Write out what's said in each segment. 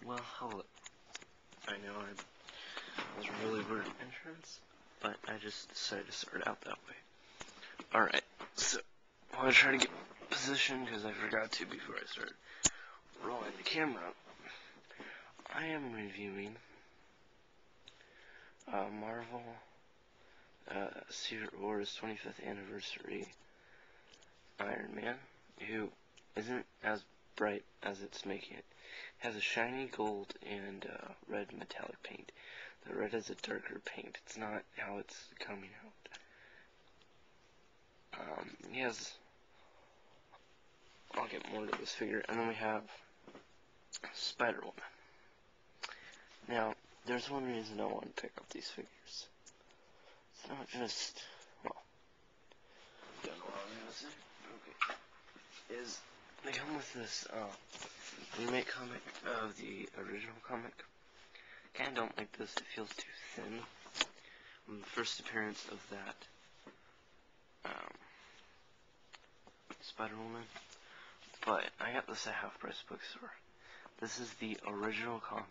Well, hello. I know I was really weird entrance, but I just decided to start out that way. Alright, so I want to try to get positioned because I forgot to before I started rolling the camera up. I am reviewing Marvel Secret Wars 25th Anniversary Iron Man, who isn't as bright as it's making it. Has a shiny gold and red metallic paint. The red is a darker paint. It's not how it's coming out. He has... I'll get more to this figure. And then we have Spiderwoman. Now, there's one reason I want to pick up these figures. It's not just... Well, don't know what I was going to say. Okay. They come with this remake comic of the original comic. Kinda don't like this, it feels too thin. From the first appearance of that Spider-Woman. But I got this at Half Price Bookstore. This is the original comic.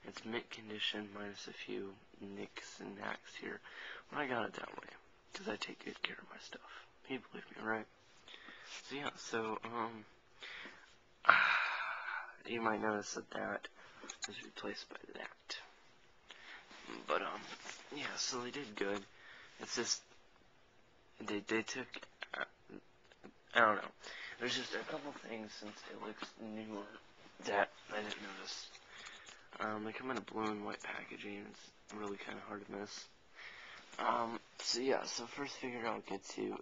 It's mint condition minus a few nicks and knacks here. But I got it that way, because I take good care of my stuff. You believe me, right? So yeah, you might notice that is replaced by that. But yeah, so they did good. It's just they took I don't know. There's just a couple things since it looks newer that I didn't notice. They come in a blue and white packaging. It's really kind of hard to miss. So yeah, so first figure I'll get to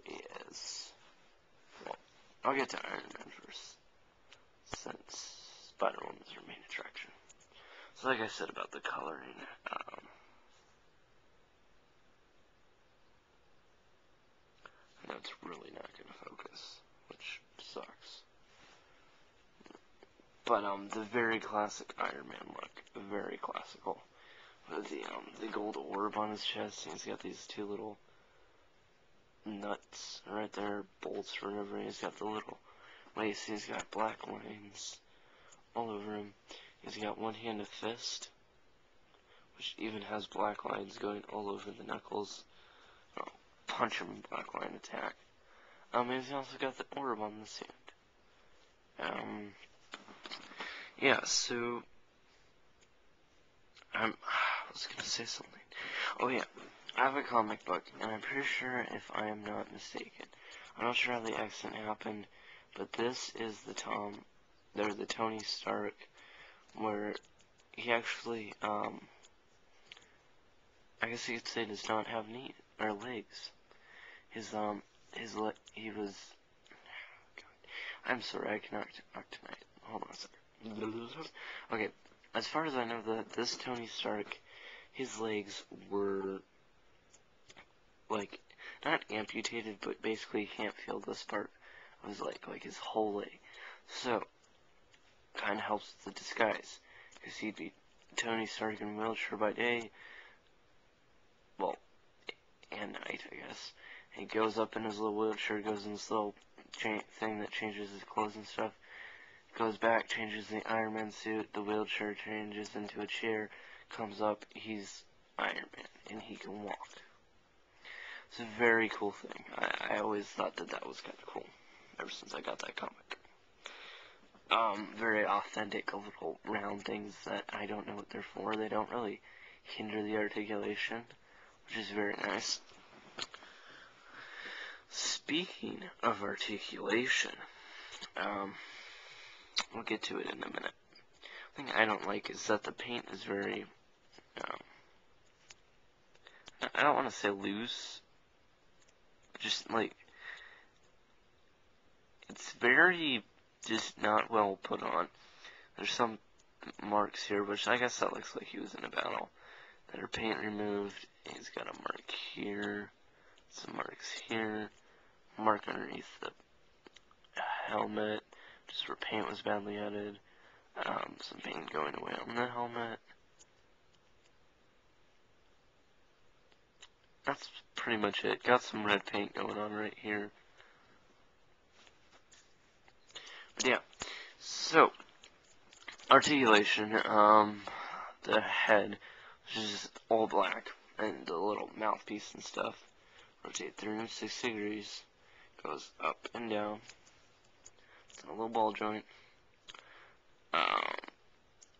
is, well, I'll get to Iron Man first, since Spider-Woman is her main attraction. So like I said about the coloring, that's really not going to focus, which sucks. But, the very classic Iron Man look, very classical. With the gold orb on his chest, and he's got these two little nuts right there, bolts for whatever, he's got the little lace, he's got black lines all over him. He's got one hand a fist, which even has black lines going all over the knuckles. Punch him, black line attack. And he's also got the orb on this hand. Yeah, so I was gonna say something. Oh yeah, I have a comic book, and I'm pretty sure, if I am not mistaken, I'm not sure how the accident happened, but this is the Tony Stark, where he actually, I guess you could say, does not have legs. He was, I'm sorry, I cannot talk tonight. Hold on a second. Okay, as far as I know, this Tony Stark, his legs were, like, not amputated, but basically he can't feel this part of his leg, like his whole leg. So, kind of helps with the disguise, because he'd be Tony Stark in a wheelchair by day, well, and night, I guess. He goes up in his little wheelchair, goes in this little thing that changes his clothes and stuff, goes back, changes the Iron Man suit, the wheelchair changes into a chair, comes up, he's Iron Man, and he can walk. It's a very cool thing. I always thought that was kind of cool, ever since I got that comic. Very authentic, little round things that I don't know what they're for. They don't really hinder the articulation, which is very nice. Speaking of articulation, we'll get to it in a minute. The thing I don't like is that the paint is very, I don't want to say loose, just like, it's very just not well put on. There's some marks here, which I guess that looks like he was in a battle, that are paint removed. He's got a mark here, some marks here, mark underneath the helmet, just where paint was badly added, some paint going away on the helmet. That's pretty much it. Got some red paint going on right here. But yeah, so Articulation, the head, which is all black, and the little mouthpiece and stuff, rotate 360 degrees, goes up and down. It's a little ball joint.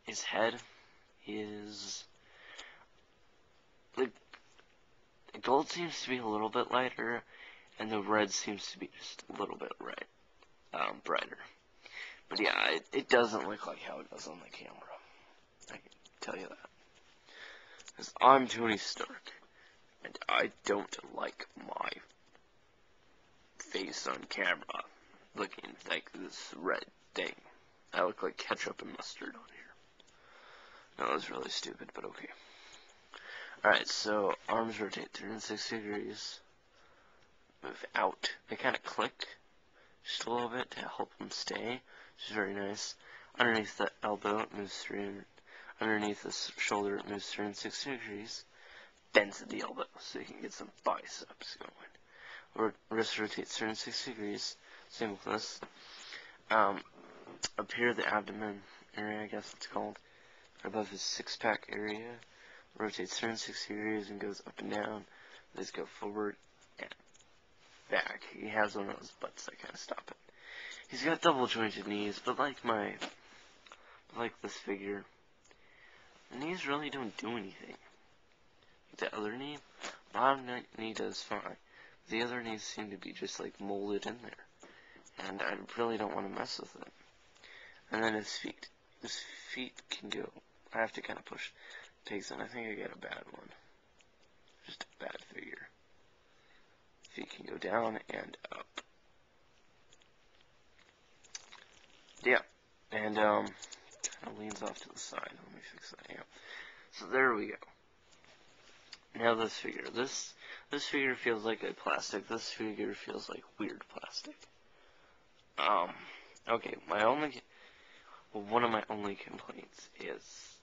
His head is, the gold seems to be a little bit lighter, and the red seems to be just a little bit brighter. But yeah, it doesn't look like how it does on the camera. I can tell you that. Because I'm Tony Stark, and I don't like my face on camera looking like this red thing. I look like ketchup and mustard on here. No, that was really stupid, but okay. Alright, so arms rotate 360 degrees. Move out. They kind of click just a little bit to help them stay, which is very nice. Underneath the elbow, it moves 300. Underneath the shoulder, it moves 360 degrees. Bends at the elbow, so you can get some biceps going. Wrist rotates 360 degrees. Same with this. Up here, the abdomen area, I guess it's called, above his six-pack area, rotates 360 degrees and goes up and down. Let's go forward and back. He has one of those butts that kind of stop it. He's got double jointed knees, but like this figure, the knees really don't do anything. The other knee, bottom knee does fine. The other knees seem to be just like molded in there, and I really don't want to mess with it. And then his feet. His feet can go. I have to kind of push pegs in. I think I get a bad one. Just a bad figure. Feet can go down and up. Yeah. And, kind of leans off to the side. Let me fix that. Yeah. So there we go. Now this figure. This figure feels like a plastic. This figure feels like weird plastic. Okay, one of my only complaints is,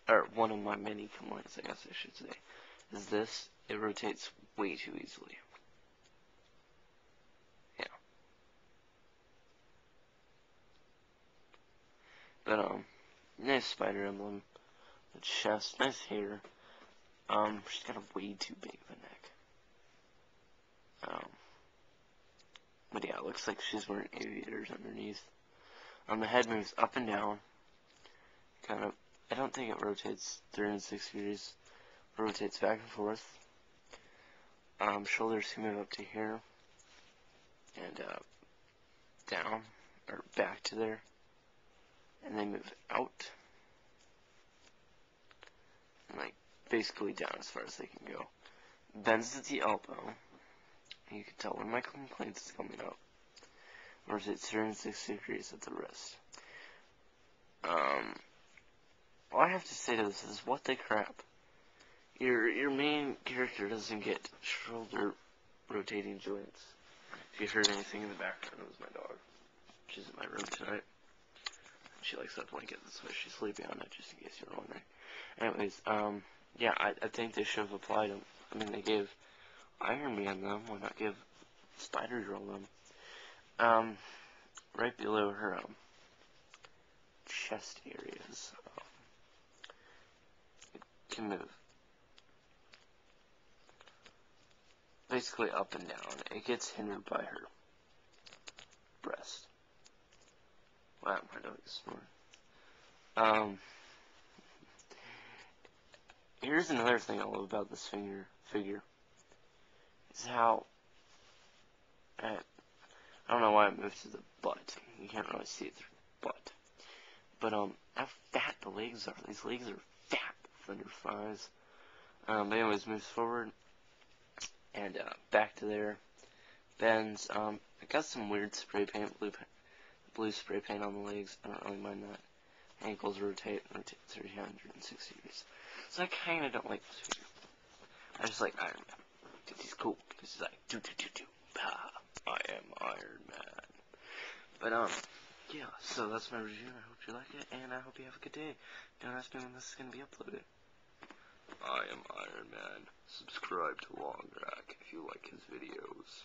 or one of my many complaints, I guess I should say, is this. It rotates way too easily. Yeah. But, nice spider emblem. The chest, nice hair. She's got a way too big of a neck. But yeah, it looks like she's wearing aviators underneath. The head moves up and down. Kind of, I don't think it rotates 360 degrees. It rotates back and forth. Shoulders can move up to here. And, down, or back to there. And they move out. And, like, basically down as far as they can go. Bends at the elbow. You can tell when my complaints is coming up. Rotates 360 degrees at the wrist. All I have to say to this is, what the crap? Your main character doesn't get shoulder rotating joints. If you heard anything in the background, it was my dog. She's in my room tonight. She likes that blanket, that's why she's sleeping on it, just in case you're wondering. Anyways, yeah, I think they should have applied them. I mean, they gave Iron Man them, why not give Spider-Girl them? Right below her, chest areas, it can move. Basically up and down. It gets hindered by her breast. Wow, my dog is smart. Here's another thing I love about this figure. Is how, I don't know why it moved to the butt. You can't really see it through the butt. But, how fat the legs are. These legs are fat for their thighs. But anyways, moves forward. And, back to there. Bends. I got some weird spray paint, blue spray paint on the legs. I don't really mind that. Ankles rotate 360 degrees. So I kinda don't like this figure. I just like Iron Man. Because he's cool. Because he's like, do. I am Iron Man. But, yeah, so that's my review. I hope you like it, and I hope you have a good day. Don't ask me when this is going to be uploaded. I am Iron Man. Subscribe to Long Rack if you like his videos.